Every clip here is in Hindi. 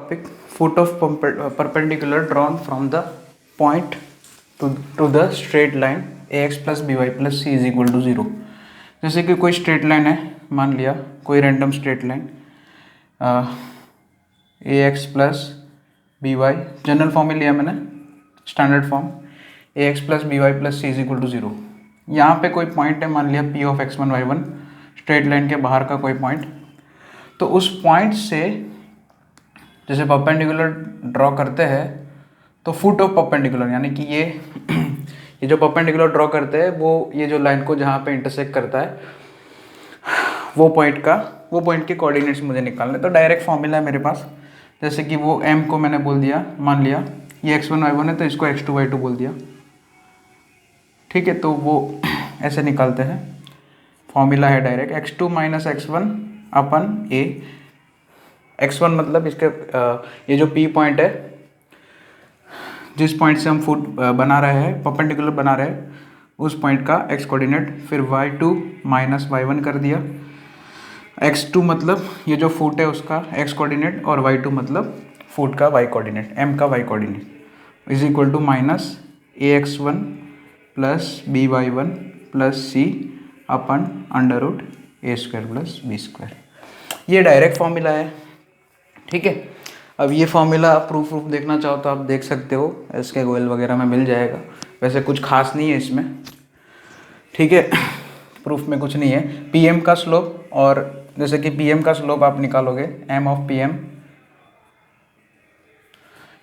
topic, foot of perpendicular drawn from the point to the straight line ax plus by plus c is equal to 0। जैसे कि कोई स्ट्रेट लाइन है, मान लिया कोई random straight line A X plus B Y, general form में लिया मैंने, standard form, A X plus B Y plus C is equal to 0। यहाँ पे कोई पॉइंट है, मान लिया P of X one Y one, straight line के बाहर का कोई पॉइंट। तो उस पॉइंट से जैसे परपेंडिकुलर ड्रॉ करते हैं तो फुट ऑफ परपेंडिकुलर, यानी कि ये जो परपेंडिकुलर ड्रॉ करते हैं वो ये जो लाइन को जहाँ पे इंटरसेक्ट करता है वो पॉइंट के कोऑर्डिनेट्स मुझे निकालने। तो डायरेक्ट फॉर्मूला है मेरे पास, जैसे कि वो m को मैंने बोल दिया, मान लिया ये x1 y1 है तो इसको x2 y2 बोल दिया, ठीक है। तो वो ऐसे निकालते हैं, फॉर्मूला है direct x2 minus x1 upon a। x1 मतलब इसके ये जो p पॉइंट है, जिस पॉइंट से हम फुट बना रहे हैं, परपेंडिकुलर बना रहे हैं, उस पॉइंट का x कोऑर्डिनेट, फिर y2 माइनस y1 कर दिया, x2 मतलब ये जो फुट है उसका x कोऑर्डिनेट, और y2 मतलब फुट का y कोऑर्डिनेट, m का y coordinate, is equal to minus ax1 plus by1 plus c upon under root a square plus b square. ये डायरेक्ट फॉर्मूला है, ठीक है। अब ये फॉर्मूला प्रूफ देखना चाहो तो आप देख सकते हो, इसके गोयल वगैरह में मिल जाएगा। वैसे कुछ खास नहीं है इसमें, ठीक है, प्रूफ में कुछ नहीं है। pm का स्लोप, और जैसे कि pm का स्लोप आप निकालोगे, m ऑफ pm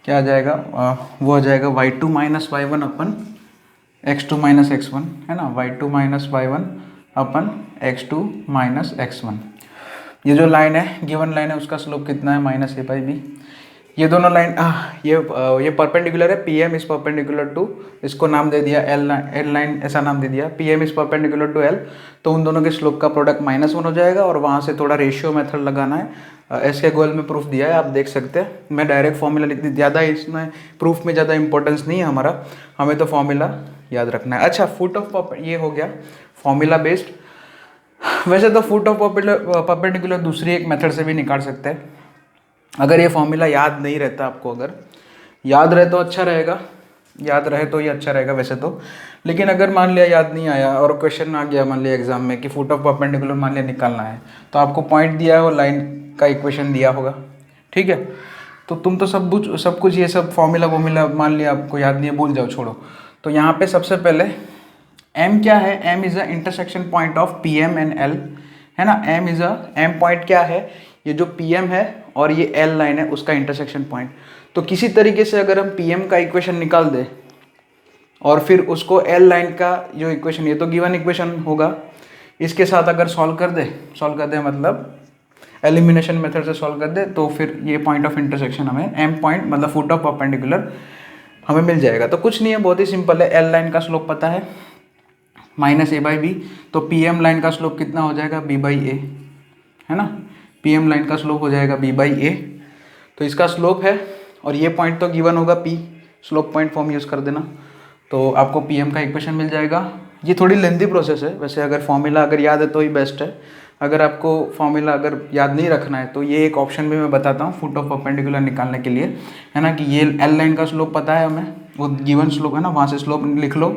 क्या आ जाएगा, वो आ जाएगा y2 माइनस y1 अपन x2 माइनस x1, है ना, y2 माइनस y1 अपन x2 माइनस x1। ये जो लाइन है, गिवन लाइन है, उसका स्लोप कितना है, माइनस ए बाई बी। ये दोनों लाइन ये परपेंडिकुलर है, P M is perpendicular to, इसको नाम दे दिया एल लाइन, ऐसा नाम दे दिया, P M is perpendicular to L. तो उन दोनों के स्लोप का प्रोडक्ट -1 हो जाएगा, और वहाँ से थोड़ा रेशियो मेथड लगाना है। ऐसे गोल में प्रूफ दिया है, आप देख सकते हैं। मैं डायरेक्ट फॉर्मूला लिख दी, ज़्यादा इसमें प्रूफ में ज़्यादा इंपॉर्टेंस नहीं है हमारा, हमें तो फॉर्मूला याद रखना है। अच्छा, फुट ऑफ ये हो गया फॉर्मूला बेस्ड। वैसे तो फुट ऑफ परपेंडिकुलर दूसरी एक मेथड से भी निकाल सकते हैं। अगर ये फॉर्मूला याद नहीं रहता आपको, अगर याद रहे तो अच्छा रहेगा, याद रहे तो ये अच्छा रहेगा वैसे तो। लेकिन अगर मान लिया याद नहीं आया और क्वेश्चन आ गया मान लिया एग्जाम में कि फुट ऑफ परपेंडिकुलर मान लिया निकालना है, तो आपको पॉइंट दिया है और लाइन का इक्वेशन दिया होगा, ठीक है। तो तुम तो सब कुछ ये सब फॉर्मूला मान लिया आपको याद नहीं है, भूल जाओ, छोड़ो। तो यहाँ पे सबसे पहले m क्या है, m is a intersection point of pm and l, है ना। m पॉइंट क्या है, ये जो pm है और ये l लाइन है उसका इंटरसेक्शन पॉइंट। तो किसी तरीके से अगर हम pm का इक्वेशन निकाल दे और फिर उसको l लाइन का जो इक्वेशन, ये तो गिवन इक्वेशन होगा, इसके साथ अगर सॉल्व कर दे मतलब एलिमिनेशन मेथड से सॉल्व कर दे, तो फिर ये पॉइंट ऑफ इंटरसेक्शन हमें m पॉइंट मतलब फुट ऑफ परपेंडिकुलर हमें मिल जाएगा। तो कुछ नहीं है, बहुत ही सिंपल है। l लाइन का स्लोप पता है माइनस ए बाई बी, तो पी एम लाइन का स्लोप कितना हो जाएगा, बी बाई ए, है ना। पी एम लाइन का स्लोप हो जाएगा बी बाई ए, तो इसका स्लोप है, और ये पॉइंट तो गिवन होगा, P slope point form use कर देना, तो आपको पी एम का इक्वेशन मिल जाएगा। ये थोड़ी लेंथी प्रोसेस है वैसे, अगर फॉर्मूला अगर याद है तो ही बेस्ट है। अगर आपको फॉर्मूला अगर याद नहीं रखना है तो ये एक ऑप्शन भी मैं बताता हूँ फुट ऑफ परपेंडिकुलर निकालने के लिए, है ना, कि ये एल लाइन का स्लोप पता है हमें, वो गिवन स्लोप है ना, वहाँ से स्लोप लिख लो।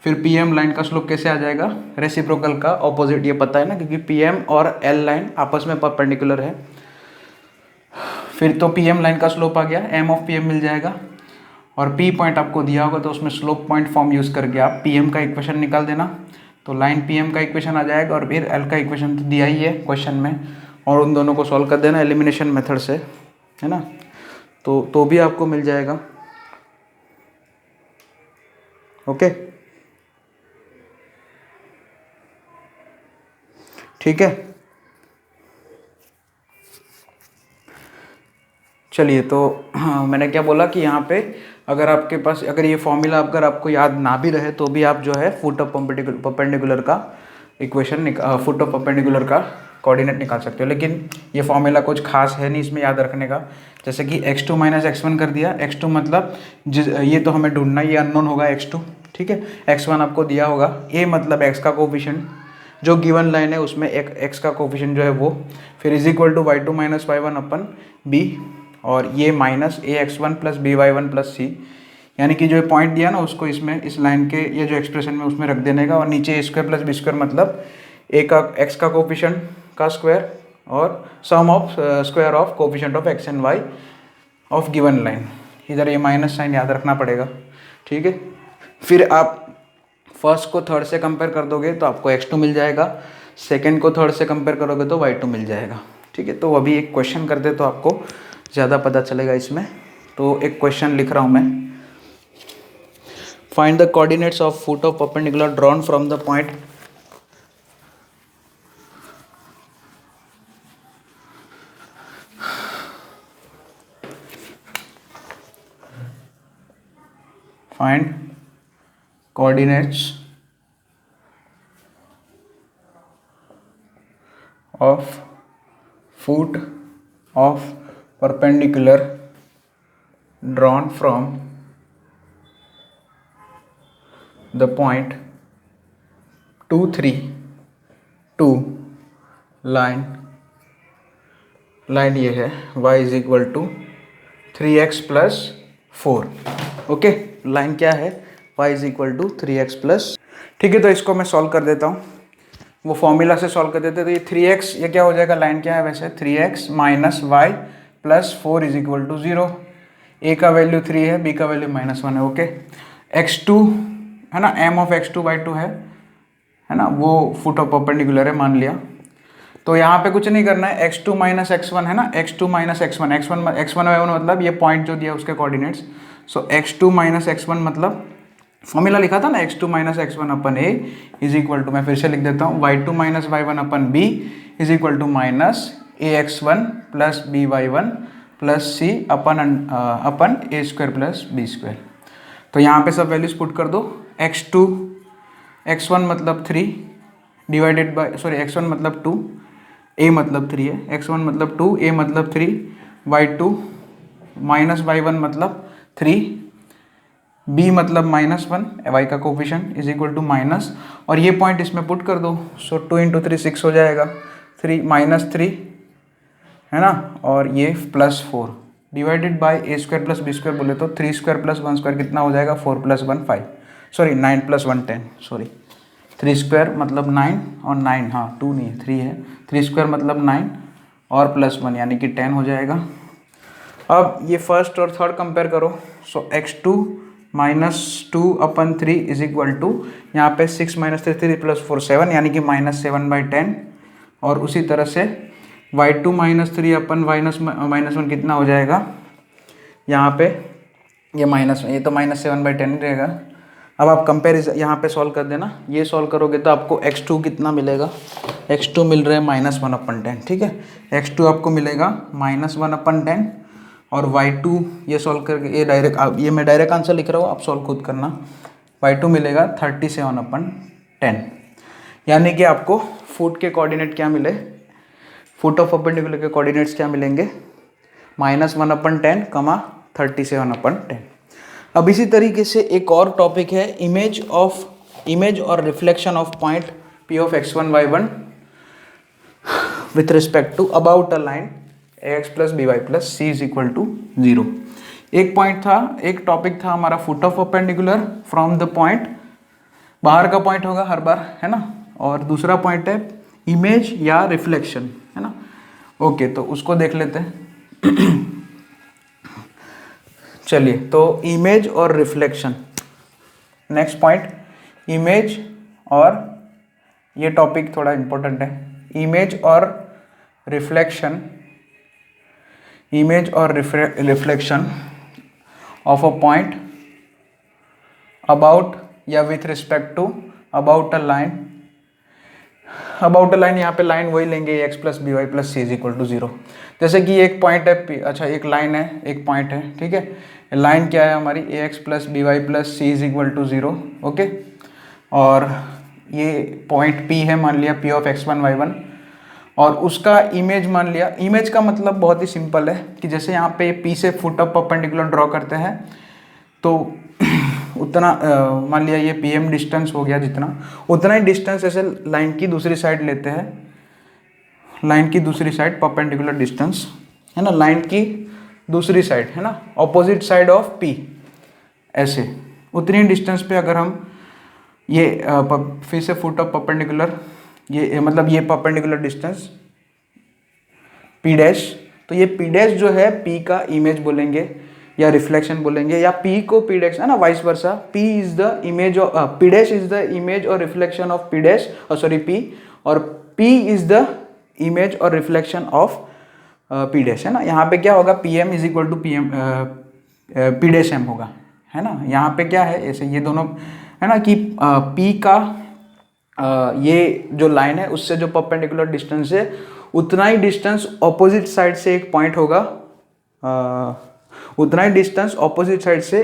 फिर पी एम लाइन का स्लोप कैसे आ जाएगा, रेसिप्रोकल का ऑपोजिट, ये पता है ना, क्योंकि पी एम और एल लाइन आपस में परपेंडिकुलर है। फिर तो पी एम लाइन का स्लोप आ गया, एम ऑफ पी एम मिल जाएगा, और पी पॉइंट आपको दिया होगा तो उसमें स्लोप पॉइंट फॉर्म यूज़ करके आप पी एम का इक्वेशन निकाल देना, तो लाइन पी एम का इक्वेशन आ जाएगा, और फिर एल का इक्वेशन तो दिया ही है क्वेश्चन में, और उन दोनों को सॉल्व कर देना एलिमिनेशन मेथड से, है ना, तो भी आपको मिल जाएगा। ओके, ठीक है। चलिए, तो मैंने क्या बोला कि यहाँ पे अगर आपके पास अगर ये फॉर्मूला अगर आपको याद ना भी रहे तो भी आप जो है फुट ऑफ परपेंडिकुलर का इक्वेशन फुट ऑफ परपेंडिकुलर का कोऑर्डिनेट निकाल सकते हो। लेकिन ये फॉर्मूला कुछ खास है नहीं इसमें याद रखने का। जैसे कि x2 माइनस x1 कर दिया, x2 मतलब ये तो हमें ढूंढना, ये अननोन होगा x2, ठीक है। x1 आपको दिया होगा, a मतलब x का कोफिशिएंट, जो गिवन लाइन है उसमें एक x का कोफिशिएंट जो है वो, फिर is equal to y2 minus y1 upon b, और ये minus A X one plus B Y one plus C, यानी कि जो पॉइंट दिया ना उसको इसमें इस लाइन के ये जो एक्सप्रेशन में उसमें रख देने का, और नीचे A square plus B square मतलब ए का एक्स का कोफिशिएंट का स्क्वायर और sum of square of coefficient of X and Y of given line. इधर ये माइनस साइन याद रखना पड़ेगा, ठीक है। फिर आप फर्स्ट को थर्ड से कंपेयर कर दोगे तो आपको x2 मिल जाएगा, सेकंड को थर्ड से कंपेयर करोगे तो y2 मिल जाएगा, ठीक है। तो अभी एक क्वेश्चन करते तो आपको ज़्यादा पता चलेगा इसमें। तो एक क्वेश्चन लिख रहा हूँ मैं, find the coordinates of foot of perpendicular drawn from the point find coordinates of foot of perpendicular drawn from the point 2 3 to line ये है y is equal to 3x plus 4। Okay, line क्या है, y is equal to 3x plus, ठीक है। तो इसको मैं सॉल्व कर देता हूँ, वो फॉर्मूला से सॉल्व कर देते। तो ये 3x ये क्या हो जाएगा, लाइन क्या है वैसे 3x minus Y plus 4 is equal to 0। A का वैल्यू 3 है, बी का वैल्यू -1 है। ओके, x2 है ना, m ऑफ x2 बाई 2 है ना, वो फुट ऑफ परपेंडिकुलर है मान लिया। तो यहाँ पे कुछ नहीं करना है, x2 माइनस x1 है ना, x2 माइनस x1 मतलब ये पॉइंट जो दिया उसके कोऑर्डिनेट्स। सो x2 माइनस x1 मतलब फॉर्मूला लिखा था ना, x2 minus x1 upon a is equal to, मैं फिर से लिख देता हूँ, y2 minus y1 upon b is equal to minus ax1 plus by1 plus c upon a square plus b square. तो यहाँ पे सब वैल्यूज पुट कर दो, x1 मतलब 3 डिवाइडेड बाय x1 मतलब 2, a मतलब 3 है, x1 मतलब 2, a मतलब 3, y2 माइनस y1 मतलब 3, b मतलब -1, y का coefficient is equal to minus, और ये पॉइंट इसमें पुट कर दो। सो 2 × 3 6 हो जाएगा, 3 -3 है ना, और ये +4 divided by a square plus b square बोले तो 3 स्क्वायर प्लस 1 स्क्वायर कितना हो जाएगा, 4 + 1 5, 9 + 1 10, 3 स्क्वायर मतलब 9 और 9, हाँ 2 नहीं है 3 है, 3 स्क्वायर मतलब 9 और +1 यानी कि 10 हो जाएगा। अब ये फर्स्ट और थर्ड कंपेयर करो। So x2 minus 2 upon 3 is equal to, यहाँ पे 6 - 3 3 + 4 7 यानी कि -7/10, और उसी तरह से y2 माइनस 3 अपन -1 कितना हो जाएगा, यहाँ पे ये ये तो -7/10 ही रहेगा। अब आप कंपेरिजन यहाँ पे सॉल्व कर देना, ये सॉल्व करोगे तो आपको x2 कितना मिलेगा, x2 मिल रहा है -1/10, ठीक है। x2 आपको मिलेगा -1/10, और y2 ये सॉल्व करके ये मैं डायरेक्ट आंसर लिख रहा हूँ, आप सॉल्व खुद करना। y2 मिलेगा 37/10, यानी कि आपको फुट के कोऑर्डिनेट क्या मिले, फुट ऑफ परपेंडिकुलर के कोऑर्डिनेट्स क्या मिलेंगे, -1/10, 37/10। अब इसी तरीके से एक और टॉपिक है, इमेज और reflection of point P of x1 y1 with respect to about a line ax plus by plus c is equal to 0। एक पॉइंट था, एक टॉपिक था हमारा foot of perpendicular from the point, बाहर का पॉइंट होगा हर बार है ना, और दूसरा पॉइंट है इमेज या रिफ्लेक्शन है ना। ओके, तो उसको देख लेते हैं। चलिए, तो इमेज और रिफ्लेक्शन, नेक्स्ट पॉइंट इमेज, और ये टॉपिक थोड़ा इंपॉर्टेंट है, इमेज और reflection of a point about या with respect to about a line. यहाँ पे लाइन वही लेंगे ax plus by plus c is equal to 0। जैसे कि एक पॉइंट है, अच्छा एक लाइन है, एक पॉइंट है, ठीक है। लाइन क्या है हमारी, ax plus by plus c is equal to 0। Okay, और ये पॉइंट p है मान लिया, p ऑफ x1 y1, और उसका इमेज मान लिया। इमेज का मतलब बहुत ही सिंपल है कि जैसे यहाँ पे p से फुट ऑफ परपेंडिकुलर ड्रॉ करते हैं तो उतना मान लिया ये pm डिस्टेंस हो गया, जितना उतना ही डिस्टेंस ऐसे लाइन की दूसरी साइड लेते हैं, लाइन की दूसरी साइड परपेंडिकुलर डिस्टेंस है ना, लाइन की दूसरी साइड, है ना, ऑपोजिट साइड ऑफ पी, ऐसे उतनी डिस्टेंस पे अगर हम ये फिर से फुट ऑफ परपेंडिकुलर, ये मतलब ये परपेंडिकुलर डिस्टेंस पी डैश, तो ये पी डैश जो है पी का इमेज बोलेंगे या रिफ्लेक्शन बोलेंगे, या पी को पी डैश, है ना, vice versa, P is the image of P dash is the image और reflection of P dash, sorry P, और पी इज द इमेज और रिफ्लेक्शन ऑफ पी डैश, है ना। यहाँ पे क्या होगा, P M is equal to P M P dash M होगा, है ना। यहाँ पे क्या है, ऐसे ये दोनों, है ना, कि पी का ये जो लाइन है उससे जो परपेंडिकुलर डिस्टेंस है उतना ही डिस्टेंस ऑपोजिट साइड से एक पॉइंट होगा, उतना ही डिस्टेंस ऑपोजिट साइड से,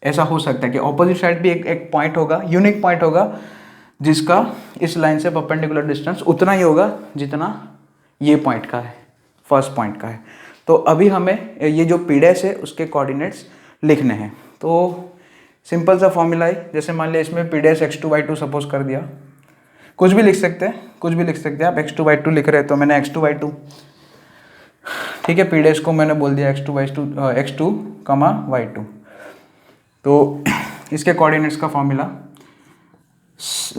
ऐसा हो सकता है कि ऑपोजिट साइड भी एक पॉइंट होगा, यूनिक पॉइंट होगा, जिसका इस लाइन से परपेंडिकुलर डिस्टेंस उतना ही होगा जितना ये पॉइंट का है, फर्स्ट पॉइंट का है। तो अभी हमें ये जो पी डैश है उसके कोऑर्डिनेट्स लिखने हैं। तो सिंपल सा फॉर्मूला है, जैसे मान लिया इसमें पी डैश x2/2 सपोज कर दिया, कुछ भी लिख सकते हैं, कुछ भी लिख सकते हैं आप, x2/2 लिख रहे हैं तो मैंने x2/2, ठीक है, पी डैश को मैंने बोल दिया x2 कमा y2। तो इसके कोऑर्डिनेट्स का फॉर्मूला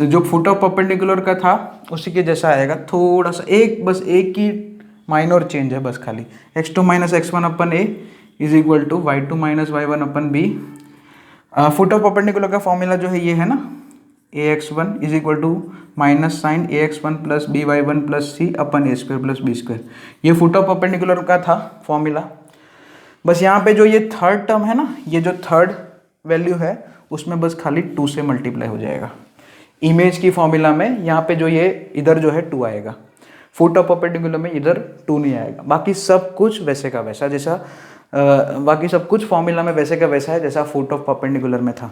जो फुट ऑफ परपेंडिकुलर का था उसी के जैसा आएगा, थोड़ा सा बस एक ही माइनर चेंज है, बस खाली x2 minus x1 upon a is equal to y2 minus y1 upon b। Foot of perpendicular का फॉर्मूला जो है ये है ना, ax1 is equal to minus sign ax1 plus by1 plus c upon a square plus b square, ये फुट ऑफ परपेंडिकुलर का था फॉर्मूला। बस यहाँ पे जो ये थर्ड टर्म है ना, ये जो थर्ड वैल्यू है उसमें बस खाली 2 से मल्टीप्लाई हो जाएगा। इमेज की फॉर्मूला में यहाँ पे जो ये इधर जो है 2 आएगा, फुट ऑफ परपेंडिकुलर में इधर 2 नहीं आएगा। बाकी सब कुछ वैसे का वैसा, जैसा बाकी सब कुछ फॉर्मूला में वैसे का वैसा है जैसा फुट ऑफ परपेंडिकुलर में था,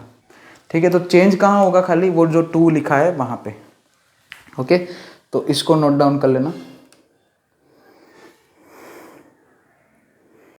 ठीक है। तो चेंज कहाँ होगा, खाली वो जो 2 लिखा है वहाँ पे, ओके। तो इसको नोट डाउन कर लेना।